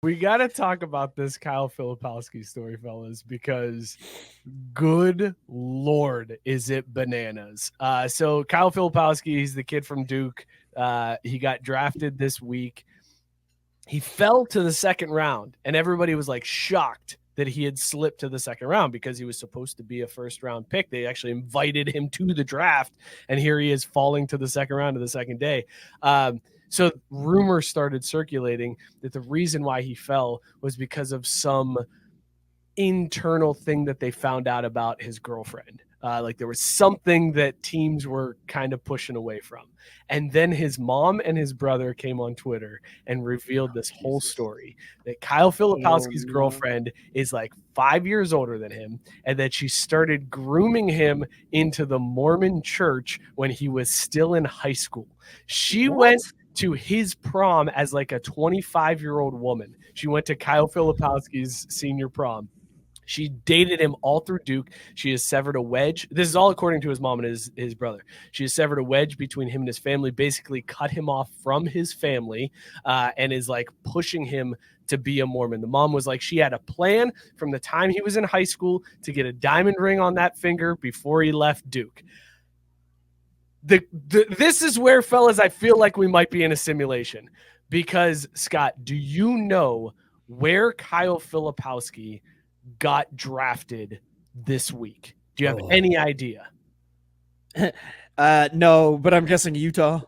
We got to talk about this Kyle Filipowski story, fellas, because good Lord, is it bananas. So Kyle Filipowski, he's the kid from Duke. He got drafted this week. He fell to the second round, and everybody was like shocked that he had slipped to the second round because he was supposed to be a first-round pick. They actually invited him to the draft, and here he is falling to the second round of the second day. So rumors started circulating that the reason why he fell was because of some internal thing that they found out about his girlfriend. Like there was something that teams were kind of pushing away from. And then his mom and his brother came on Twitter and revealed this whole story that Kyle Filipowski's girlfriend is like 5 years older than him, and that she started grooming him into the Mormon church when he was still in high school. She went to his prom as like a 25-year-old woman. She went to Kyle Filipowski's senior prom. She dated him all through Duke. She has severed a wedge. This is all according to his mom and his brother. She has severed a wedge between him and his family, basically cut him off from his family, and is like pushing him to be a Mormon. The mom was like, she had a plan from the time he was in high school to get a diamond ring on that finger before he left Duke. This is where, fellas, I feel like we might be in a simulation, because Scott, do you know where Kyle Filipowski got drafted this week? Do you have any idea? No, but I'm guessing Utah.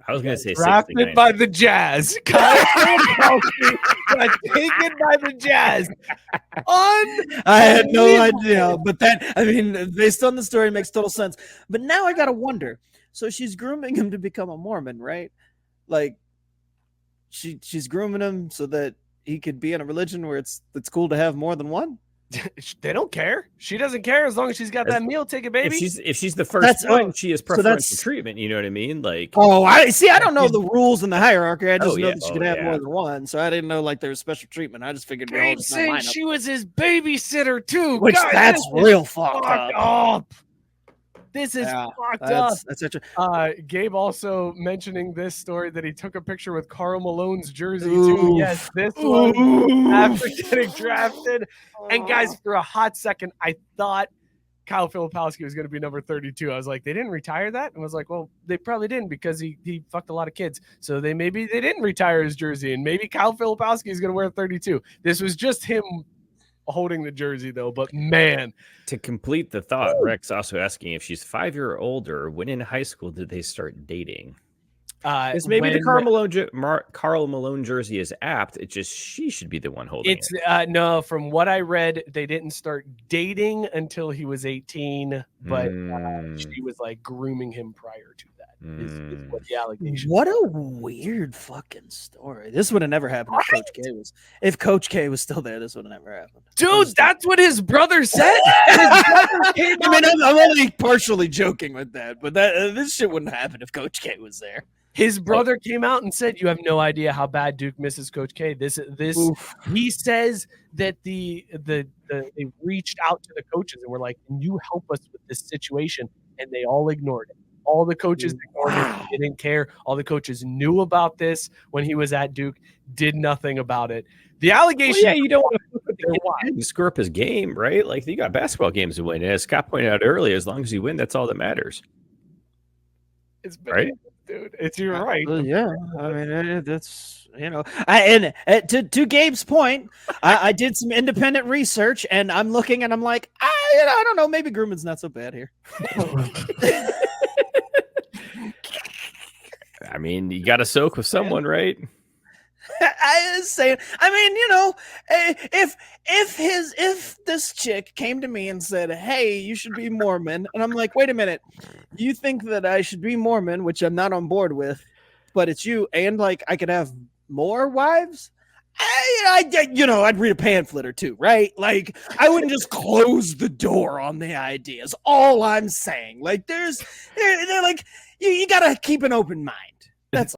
I was going to say drafted by the Jazz. Kyle Filipowski got taken by the Jazz. I had no idea, but based on the story, it makes total sense. But now I gotta wonder. So she's grooming him to become a Mormon, right? Like, she's grooming him so that he could be in a religion where it's cool to have more than one. They don't care. She doesn't care as long as she's got that meal ticket, baby. If she's the first one, she has preferential treatment. You know what I mean? Like, I don't know the rules in the hierarchy. I just know that she could have more than one. So I didn't know like there was special treatment. I just figured they saying she was his babysitter too. Which that's real fucked up. This is fucked up. That's such Gabe also mentioning this story that he took a picture with Karl Malone's jersey too. Yes, this one after getting drafted. And guys, for a hot second, I thought Kyle Filipowski was going to be number 32. I was like, they didn't retire that? And I was like, well, they probably didn't, because he fucked a lot of kids. So they didn't retire his jersey, and maybe Kyle Filipowski is going to wear 32. This was just him holding the jersey though. But man, to complete the thought, Rex also asking if she's 5 year older, when in high school did they start dating? It's maybe the Karl Malone jersey is apt. It's just she should be the one holding it. No, from what I read, they didn't start dating until he was 18, but she was like grooming him prior to that. Is what the allegation. What a weird fucking story. This would have never happened if Coach K was still there. This would have never happened. Dude, that's what his brother said. I'm only partially joking with that, but this shit wouldn't happen if Coach K was there. His brother came out and said, "You have no idea how bad Duke misses Coach K." He says that they reached out to the coaches and were like, "Can you help us with this situation?" And they all ignored it. All the coaches ignored it. They didn't care. All the coaches knew about this when he was at Duke, did nothing about it. The allegation, you don't want to screw up his game, right? Like, you got basketball games to win. As Scott pointed out earlier, as long as you win, that's all that matters. It's right. Dude, you're right. Yeah, I mean, that's, to Gabe's point, I did some independent research, and I'm looking and I'm like, I don't know, maybe grooming's not so bad here. I mean, you got to soak with someone, right? I was saying, I mean, if this chick came to me and said, "Hey, you should be Mormon," and I'm like, "Wait a minute, you think that I should be Mormon," which I'm not on board with, but it's you, and like I could have more wives. I'd read a pamphlet or two, right? Like, I wouldn't just close the door on the ideas. All I'm saying, like, they're like, you got to keep an open mind. That's